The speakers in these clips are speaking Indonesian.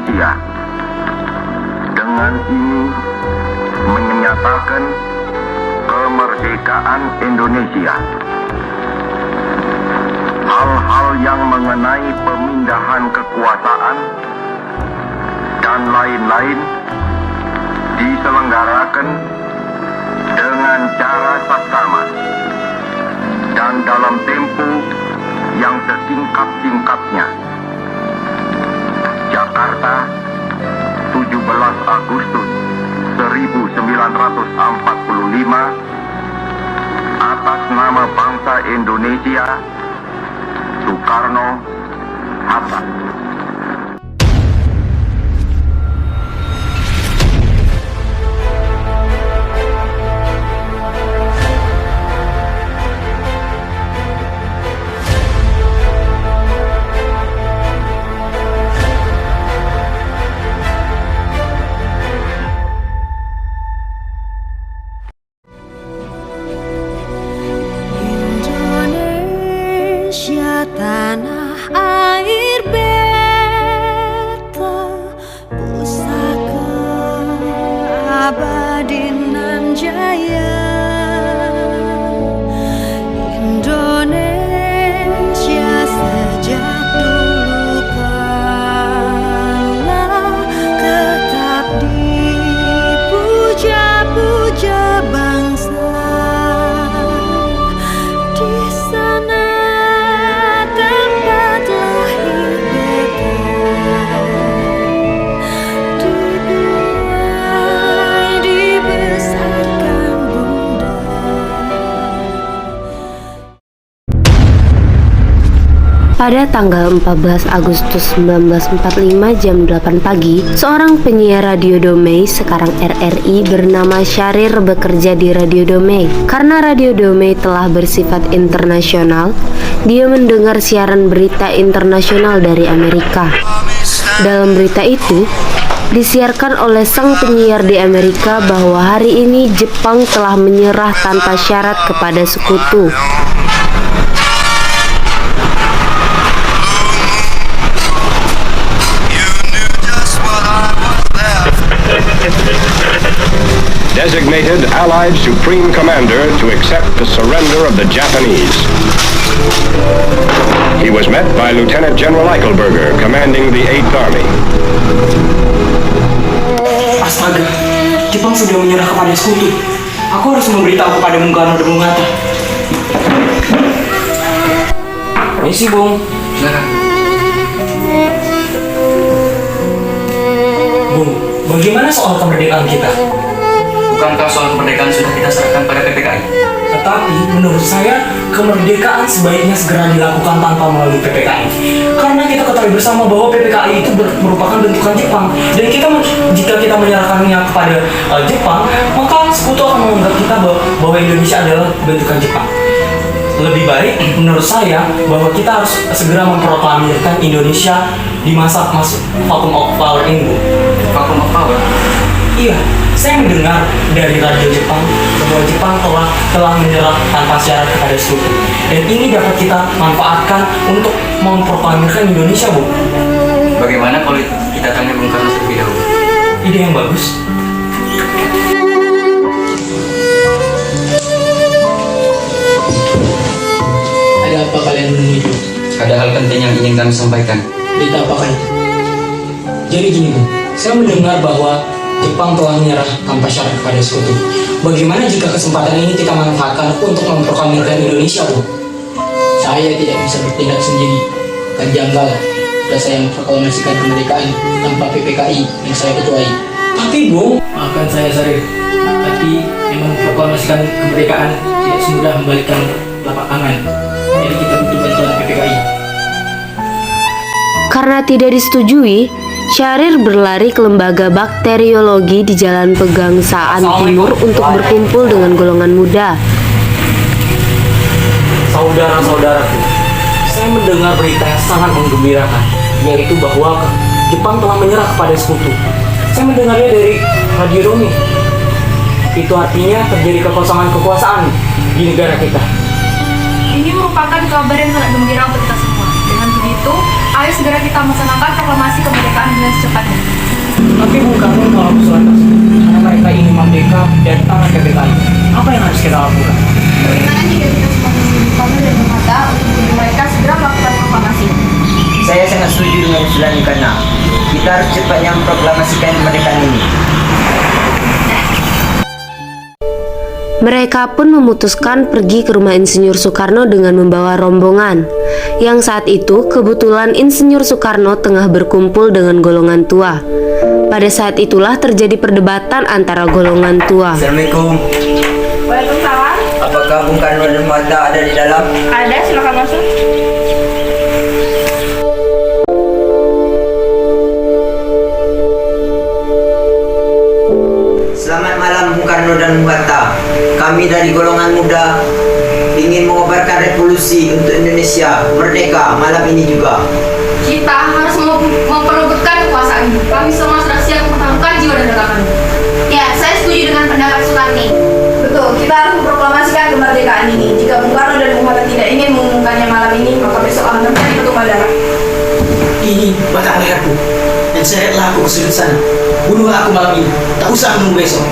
Indonesia. Dengan ini menyatakan kemerdekaan Indonesia. Hal-hal yang mengenai pemindahan kekuasaan dan lain-lain diselenggarakan dengan cara saksama dan dalam tempo yang sesingkat-singkatnya. Jakarta, 17 Agustus 1945, atas nama bangsa Indonesia, Soekarno-Hatta. Tanah air beta, pusaka abadi nan jaya. Indonesia sejak dulu kala tetap dipuja-puja bangsa. Di sana pada tanggal 14 Agustus 1945 jam 8 pagi, seorang penyiar Radio Domei, sekarang RRI, bernama Syahrir bekerja di Radio Domei. Karena Radio Domei telah bersifat internasional, dia mendengar siaran berita internasional dari Amerika. Dalam berita itu, disiarkan oleh sang penyiar di Amerika bahwa hari ini Jepang telah menyerah tanpa syarat kepada sekutu. Designated Allied Supreme Commander to accept the surrender of the Japanese. He was met by Lieutenant General Eichelberger, commanding the 8th Army. Astaga, Jepang sudah menyerah kepada sekutu. Aku harus memberitahu kepada Bung Karno dan Bung Hatta. Misi, Bung. Silakan. Bung, bagaimana soal kemerdekaan kita? Bukankah soal kemerdekaan sudah kita serahkan pada PPKI? Tetapi menurut saya kemerdekaan sebaiknya segera dilakukan tanpa melalui PPKI. Karena kita ketahui bersama bahwa PPKI itu merupakan bentukan Jepang. Dan jika kita menyerahkannya kepada Jepang, maka sekutu akan menganggap kita bahwa Indonesia adalah bentukan Jepang. Lebih baik menurut saya bahwa kita harus segera memproklamirkan Indonesia di masa vacuum of power ini, Bu. Vacuum of power? Iya, saya mendengar dari radio Jepang bahwa Jepang telah menyerah tanpa syarat kepada sekutu. Dan ini dapat kita manfaatkan untuk memproklamirkan Indonesia, Bu. Bagaimana kalau kita tanya Bung Karno terlebih dahulu? Ide yang bagus. Ada apa kalian menemui? Ada hal penting yang ingin kami sampaikan. Berita apakah itu? Jadi gini, Bu. Saya mendengar bahwa Jepang telah menyerah tanpa syarat kepada sekutu. Bagaimana jika kesempatan ini kita manfaatkan untuk memproklamirkan Indonesia, Bu? Saya tidak bisa bertindak sendiri. Kan janggal jika saya memproklamasikan kemerdekaan tanpa PPKI yang saya ketuai. Tapi, Bu, Maafkan saya, Syahrir. Tapi memang memproklamasikan kemerdekaan tidak semudah membalikkan telapak tangan. Jadi kita butuh bantuan PPKI. Karena tidak disetujui, Syahrir berlari ke lembaga bakteriologi di Jalan Pegangsaan Timur untuk berkumpul dengan golongan muda. Saudara-saudaraku, saya mendengar berita yang sangat menggembirakan, yaitu bahwa Jepang telah menyerah kepada sekutu. Saya mendengarnya dari Radio Domei. Itu artinya terjadi kekosongan kekuasaan di negara kita. Ini merupakan kabar yang sangat gembira untuk kita semua. Dengan begitu, itu, ayo segera kita melaksanakan proklamasi kemerdekaan dengan secepatnya. Tapi Bung Karno menolak usulan tersebut karena mereka ingin merdeka dari tangan PPKI. Apa yang harus kita lakukan? Bagaimana jika kita semua Bung Karno dan Bung Hatta untuk membuat mereka segera melakukan proklamasi? Saya sangat setuju dengan usulan karena kita harus cepatnya memproklamasikan kemerdekaan ini. Mereka pun memutuskan pergi ke rumah Insinyur Soekarno dengan membawa rombongan. Yang saat itu kebetulan Insinyur Soekarno tengah berkumpul dengan golongan tua. Pada saat itulah terjadi perdebatan antara golongan tua. Assalamualaikum. Waalaikumsalam. Apakah Bung Karno dan Bung Hatta ada di dalam? Ada, silakan masuk. Selamat malam Bung Karno dan Bung Hatta. Kami dari golongan muda ingin mengobarkan revolusi untuk Indonesia merdeka malam ini juga. Kita harus memperebutkan kekuasaan. Kami semua sudah siap mempertaruhkan jiwa dan raga kami. Ya, saya setuju dengan pendapat Soekarni. Betul, kita harus memproklamasikan kemerdekaan ini. Jika Bung Karno dan Bung Hatta tidak ingin mengumumkannya malam ini, maka besok akan terjadi pertumpahan darah. Ini batang leherku, dan seretlah aku ke sudut sana. Bunuhlah aku malam ini, tak usah menunggu besok.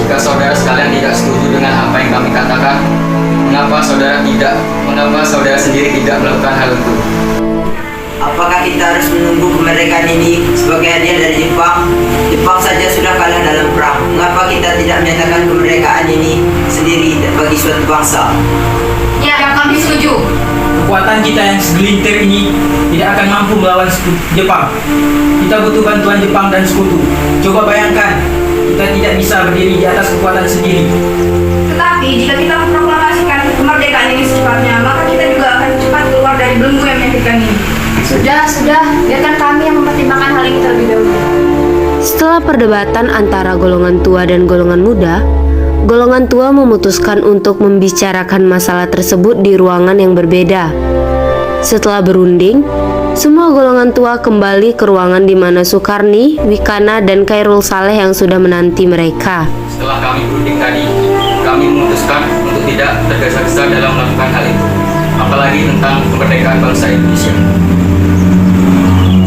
Jika saudara sekalian tidak setuju dengan apa yang kami katakan, mengapa saudara sendiri tidak melakukan hal itu? Apakah kita harus menunggu kemerdekaan ini sebagai hadiah dari Jepang? Jepang saja sudah kalah dalam perang. Mengapa kita tidak menyatakan kemerdekaan ini sendiri bagi suatu bangsa? Ya, kami setuju. Kekuatan kita yang segelintir ini tidak akan mampu melawan Jepang. Kita butuh bantuan Jepang dan sekutu. Coba bayangkan, kita tidak bisa berdiri di atas kekuatan sendiri. Tetapi jika kita memproklamasikan kemerdekaan ini secepatnya, maka kita juga akan cepat keluar dari belenggu yang menyakitkan ini. Sudah, biarkan kami yang mempertimbangkan hal ini terlebih dahulu. Setelah perdebatan antara golongan tua dan golongan muda, golongan tua memutuskan untuk membicarakan masalah tersebut di ruangan yang berbeda. Setelah berunding, semua golongan tua kembali ke ruangan di mana Soekarni, Wikana, dan Khairul Saleh yang sudah menanti mereka. Setelah kami berunding tadi, kami memutuskan untuk tidak tergesa-gesa dalam melakukan hal itu, apalagi tentang kemerdekaan bangsa Indonesia.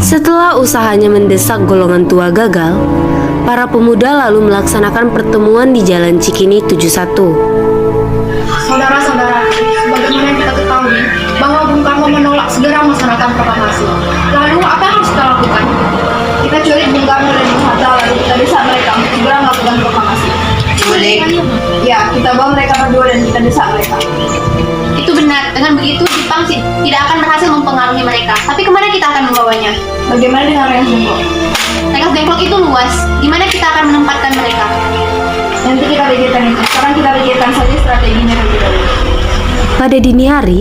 Setelah usahanya mendesak golongan tua gagal, para pemuda lalu melaksanakan pertemuan di Jalan Cikini 71. Saudara-saudara, sebagaimana yang kita ketahui bahwa Bung Karno menolak segera melaksanakan proklamasi. Lalu apa yang harus kita lakukan? Kita culik Bung Karno dan Bung Hatta, lalu kita desak mereka untuk segera melakukan proklamasi. Culik? Ya, kita bawa mereka berdua dan kita desak mereka. Itu benar, dengan begitu Jepang tidak akan berhasil mempengaruhi mereka. Tapi kemana kita akan membawanya? Bagaimana dengan Rengas Dengklok? Rengas Dengklok itu luas, di mana kita akan menempatkan mereka? Nanti kita pikirkan itu. Sekarang kita pikirkan saja strateginya terlebih dahulu. Pada dini hari,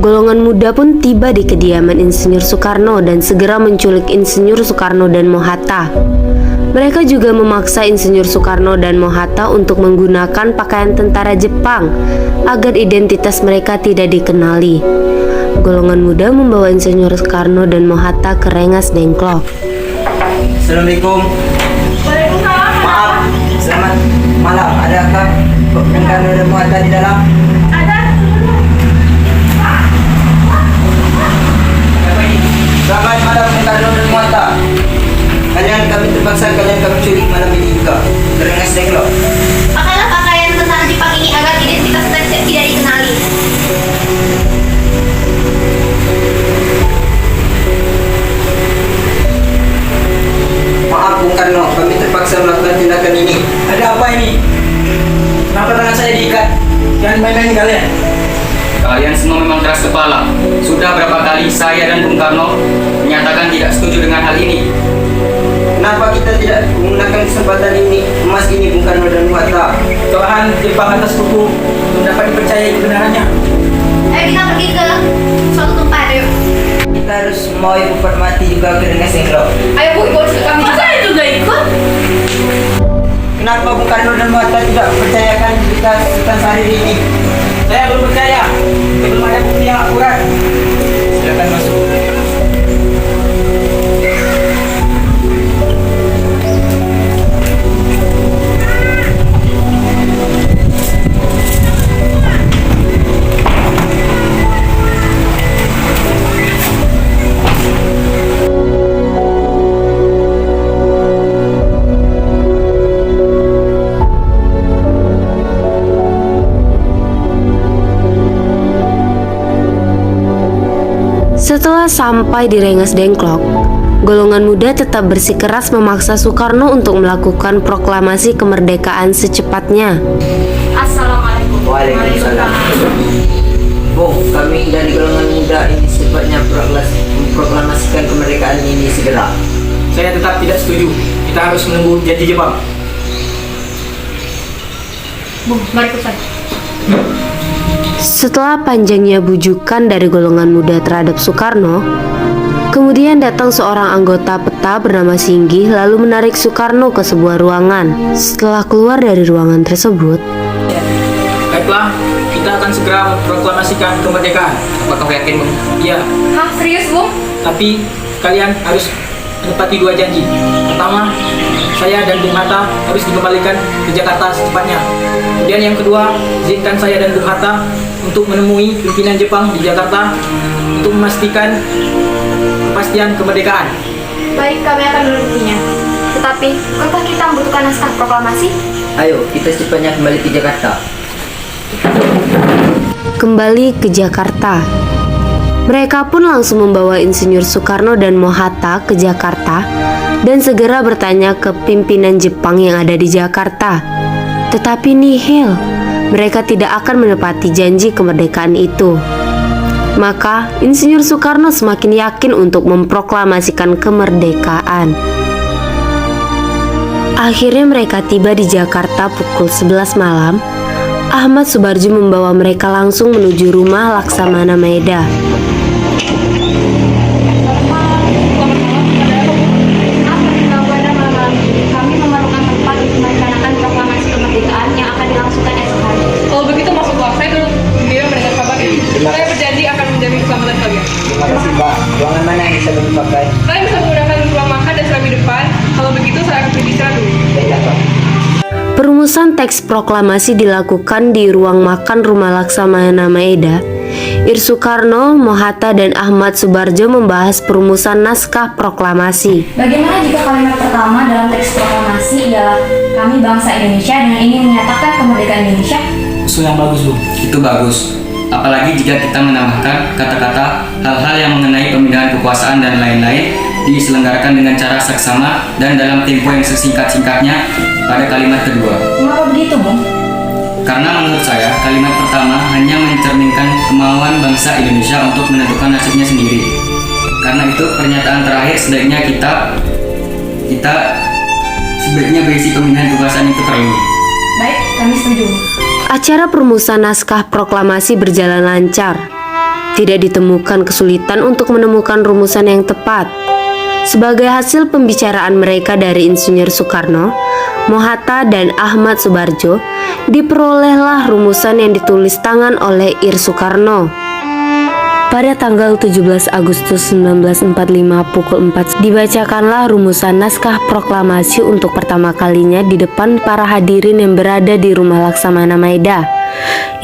golongan muda pun tiba di kediaman Insinyur Soekarno dan segera menculik Insinyur Soekarno dan Mohatta. Mereka juga memaksa Insinyur Soekarno dan Mohatta untuk menggunakan pakaian tentara Jepang agar identitas mereka tidak dikenali. Golongan muda membawa Insinyur Soekarno dan Mohatta ke Rengas Dengklok. Assalamualaikum. Waalaikumsalam. Maaf, selamat malam. Adakah Bung Karno dan Bung Hatta di dalam? Ada. Selamat malam Bung Karno dan Bung Hatta. Kalian kami culik malam ini juga. Rengas Dengklok. Pakailah pakaian tentara Jepang ini agar identitas mereka tidak dikenali. Maaf Bung Karno, kami terpaksa melakukan tindakan ini. Ada apa ini? Kenapa tangan saya diikat? Jangan main-main kalian. Kalian semua memang keras kepala. Sudah berapa kali saya dan Bung Karno menyatakan tidak setuju dengan hal ini. Kenapa kita tidak menggunakan kesempatan ini, emas ini Bung Karno dan Bung Hatta? Tuhan Jepang atas buku untuk dapat dipercayai kebenarannya. Ayo kita pergi ke suatu tempat, ayo. Kita harus mau menghormati juga ke Rengas Dengklok. Ayo Bu, ikut kami. Masa saya juga ikut? Kenapa Bung Karno dan Bung Hatta tidak percayakan identitas Sari ini? Saya belum percaya. Belum ada bukti yang akurat. Silakan masuk. Setelah sampai di Rengas Dengklok, golongan muda tetap bersikeras memaksa Soekarno untuk melakukan proklamasi kemerdekaan secepatnya. Assalamualaikum. Waalaikumsalam. Bung, kami dari golongan muda ini secepatnya memproklamasikan kemerdekaan ini segera. Saya tetap tidak setuju. Kita harus menunggu janji Jepang. Bung, mari ikut saya. Setelah panjangnya bujukan dari golongan muda terhadap Soekarno, kemudian datang seorang anggota PETA bernama Singgih lalu menarik Soekarno ke sebuah ruangan. Setelah keluar dari ruangan tersebut, Baiklah, kita akan segera memproklamasikan kemerdekaan. Apakah kau yakin, Bung? Iya, Hah, serius, Bung? tapi kalian harus menepati 2 janji. Pertama, saya dan Bung Hatta harus dikembalikan ke Jakarta secepatnya. Kemudian yang kedua, izinkan saya dan Bung Hatta untuk menemui pimpinan Jepang di Jakarta untuk memastikan kepastian kemerdekaan. Baik, kami akan menunggunya. Tetapi, bukankah kita membutuhkan naskah proklamasi? Ayo, kita secepatnya kembali ke Jakarta. kembali ke Jakarta. Mereka pun langsung membawa Insinyur Soekarno dan Mohatta ke Jakarta dan segera bertanya ke pimpinan Jepang yang ada di Jakarta. Tetapi nihil, mereka tidak akan menepati janji kemerdekaan itu. Maka Insinyur Soekarno semakin yakin untuk memproklamasikan kemerdekaan. Akhirnya mereka tiba di Jakarta pukul 11 malam. Ahmad Subarjo membawa mereka langsung menuju rumah Laksamana Maeda. Kami memerlukan tempat untuk merencanakan proklamasi kemerdekaan yang akan dilangsungkan esok hari. Kalau begitu masuklah, saya turut gembira mendengar kabar ini. Saya berjanji akan menjamin keselamatan kalian. Terima kasih, Mbak. Ruangan mana yang bisa kami pakai? Kalian bisa menggunakan ruang makan dan serambi depan. Kalau begitu saya akan berbicara dulu. Baiklah, Pak. Perumusan teks proklamasi dilakukan di ruang makan Rumah Laksamana Maeda. Ir Soekarno, Mohatta, dan Ahmad Subarjo membahas perumusan naskah proklamasi. Bagaimana jika kalimat pertama dalam teks proklamasi ialah kami bangsa Indonesia dengan ingin menyatakan kemerdekaan Indonesia? Usul yang bagus, Bu. Itu bagus. Apalagi jika kita menambahkan kata-kata hal-hal yang mengenai pemindahan kekuasaan dan lain-lain diselenggarakan dengan cara seksama dan dalam tempo yang sesingkat-singkatnya pada kalimat kedua. Mengapa begitu, Bung? Karena menurut saya, kalimat pertama hanya mencerminkan kemauan bangsa Indonesia untuk menentukan nasibnya sendiri. Karena itu, pernyataan terakhir sebaiknya kita sebaiknya berisi pemindahan kekuasaan itu perlu. Baik, kami setuju. Acara perumusan naskah proklamasi berjalan lancar. Tidak ditemukan kesulitan untuk menemukan rumusan yang tepat. Sebagai hasil pembicaraan mereka dari Insinyur Soekarno, Mohatta, dan Ahmad Subarjo, diperolehlah rumusan yang ditulis tangan oleh Ir Soekarno. Pada tanggal 17 Agustus 1945 pukul 4 dibacakanlah rumusan naskah proklamasi untuk pertama kalinya di depan para hadirin yang berada di Rumah Laksamana Maeda,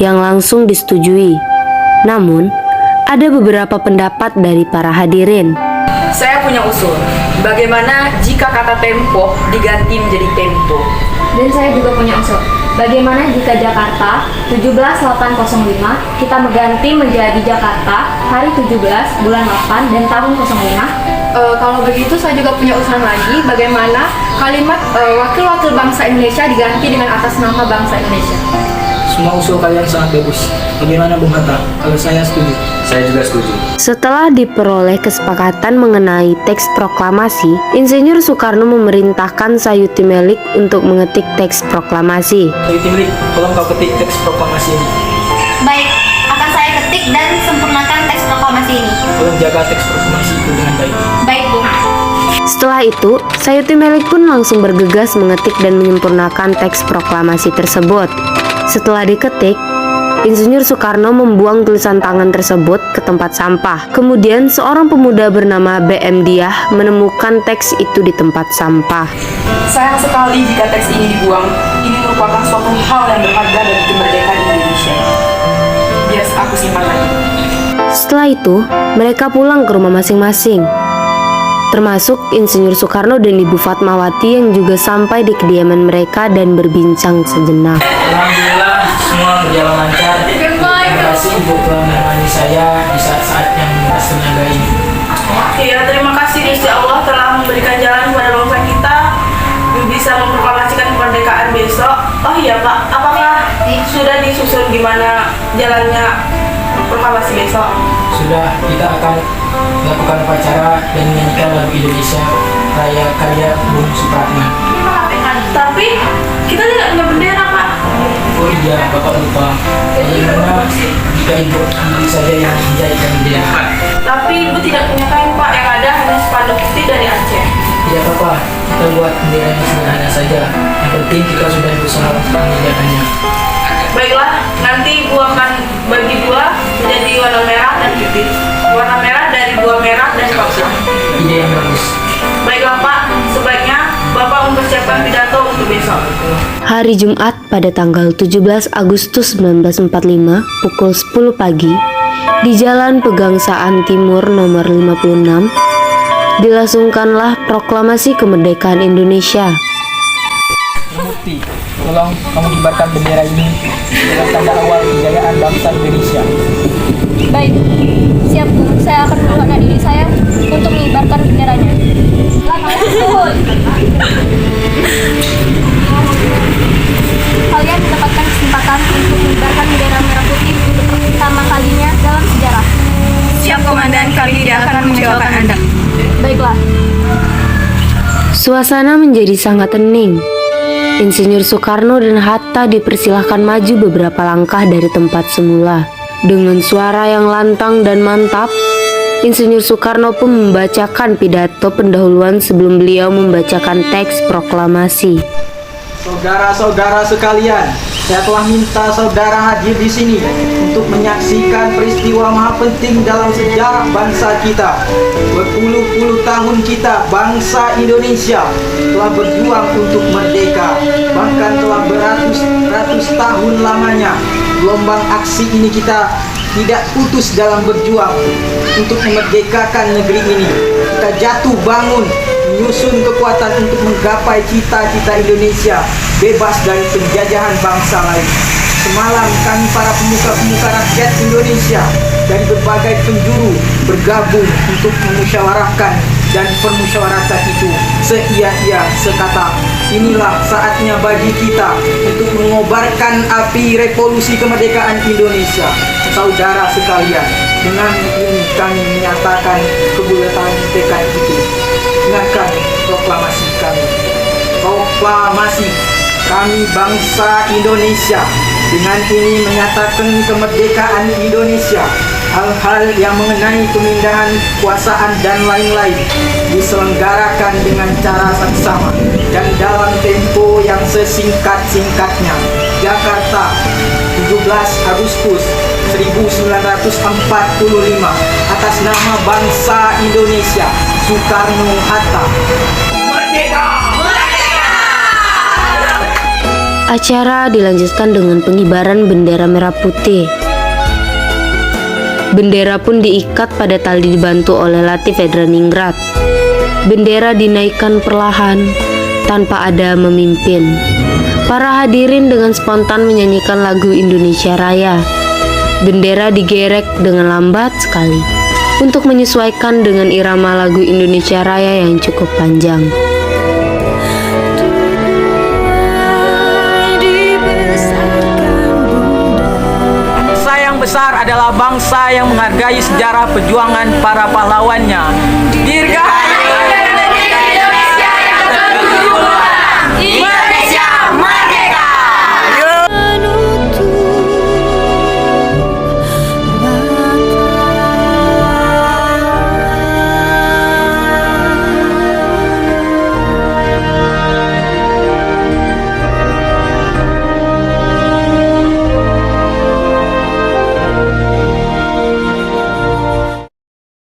yang langsung disetujui. Namun, ada beberapa pendapat dari para hadirin. Saya punya usul. Bagaimana jika kata tempo diganti menjadi tempo? Dan saya juga punya usul. Bagaimana jika Jakarta 17805 kita mengganti menjadi Jakarta hari 17 bulan 8 dan tahun 05? Kalau begitu saya juga punya usulan lagi. Bagaimana kalimat wakil-wakil bangsa Indonesia diganti dengan atas nama bangsa Indonesia? Semua usul kalian sangat bagus. Bagaimana Bung Hatta? Kalau saya setuju. Saya juga setuju. Setelah diperoleh kesepakatan mengenai teks proklamasi, Insinyur Soekarno memerintahkan Sayuti Melik untuk mengetik teks proklamasi. Sayuti Melik, tolong kau ketik teks proklamasi ini. Baik, akan saya ketik dan sempurnakan teks proklamasi ini. Tolong jaga teks proklamasi itu dengan baik. Baik, Bung. Setelah itu, Sayuti Melik pun langsung bergegas mengetik dan menyempurnakan teks proklamasi tersebut. Setelah diketik, Insinyur Soekarno membuang tulisan tangan tersebut ke tempat sampah. Kemudian seorang pemuda bernama B.M. Diah menemukan teks itu di tempat sampah. Sayang sekali jika teks ini dibuang. Ini merupakan suatu hal yang berharga dari kemerdekaan Indonesia. Biar aku simpan lagi. Setelah itu, mereka pulang ke rumah masing-masing. Termasuk Insinyur Soekarno dan Ibu Fatmawati yang juga sampai di kediaman mereka dan berbincang sejenak. Alhamdulillah semua berjalan lancar. Goodbye, kasih Ibu telah menemani saya di saat-saat yang menguras tenaga ini. Ya, terima kasih Gusti Allah telah memberikan jalan kepada bangsa kita bisa memproklamasikan kemerdekaan besok. Oh iya Pak, apakah sudah disusun gimana jalannya proklamasi besok? Sudah, kita akan melakukan upacara dan menyanyikan lagu Indonesia Raya karya Bung Supratman. Tapi kita tidak punya bendera Pak. Oh iya, Bapak lupa. Bagaimana jika Ibu sendiri saja yang menjadikan bendera? Tapi Ibu tidak punya kain Pak, yang ada hanya spanduk putih dari Aceh. Tidak apa-apa, kita buat bendera yang sederhana saja. Yang penting kita sudah berusaha untuk mengerjakannya. Baiklah, nanti Ibu akan bagi dua menjadi warna merah dan putih. Warna merah dari buah merah dan papua. Ide yang bagus. Baiklah Pak, sebaiknya Bapak mempersiapkan pidato untuk besok. Hari Jumat pada tanggal 17 Agustus 1945 pukul 10 pagi di Jalan Pegangsaan Timur nomor 56 dilangsungkanlah proklamasi kemerdekaan Indonesia. Bukti, tolong kamu kibarkan bendera ini dengan tanda awal kejayaan bangsa Indonesia. Baik, siap Bu. Saya akan mengeluarkan diri saya untuk mengibarkan benderanya. Kalian mendapatkan kesempatan untuk mengibarkan bendera merah putih untuk pertama kalinya dalam sejarah. Siap Komandan, kami tidak akan mengecewakan Anda. Baiklah. Suasana menjadi sangat hening. Insinyur Soekarno dan Hatta dipersilahkan maju beberapa langkah dari tempat semula. Dengan suara yang lantang dan mantap, Insinyur Soekarno pun membacakan pidato pendahuluan sebelum beliau membacakan teks proklamasi. Saudara-saudara sekalian, saya telah minta saudara hadir di sini untuk menyaksikan peristiwa maha penting dalam sejarah bangsa kita. Berpuluh-puluh tahun kita, bangsa Indonesia, telah berjuang untuk merdeka. Bahkan telah beratus-ratus tahun lamanya gelombang aksi ini kita tidak putus dalam berjuang untuk memerdekakan negeri ini. Kita jatuh bangun, menyusun kekuatan untuk menggapai cita-cita Indonesia bebas dari penjajahan bangsa lain. Semalam kami para pemuka-pemuka rakyat Indonesia dari berbagai penjuru bergabung untuk memusyawarahkan dan permusyawaratan itu seia-ia sekata. Inilah saatnya bagi kita untuk mengobarkan api revolusi kemerdekaan Indonesia. Saudara sekalian, dengan ini kami menyatakan kebulatan tekad itu. Dengarkan proklamasi kami. Proklamasi kami bangsa Indonesia. Dengan ini menyatakan kemerdekaan Indonesia. Hal-hal yang mengenai pemindahan kekuasaan dan lain-lain diselenggarakan dengan cara saksama dan dalam tempo yang sesingkat-singkatnya. Jakarta, 17 Agustus 1945, atas nama bangsa Indonesia, Soekarno-Hatta. Merdeka! Acara dilanjutkan dengan pengibaran bendera merah putih. Bendera pun diikat pada tali dibantu oleh Latif Edraningrat. Bendera dinaikkan perlahan tanpa ada memimpin. Para hadirin dengan spontan menyanyikan lagu Indonesia Raya. Bendera digerek dengan lambat sekali untuk menyesuaikan dengan irama lagu Indonesia Raya yang cukup panjang. Bangsa yang besar adalah bangsa yang menghargai sejarah perjuangan para pahlawannya.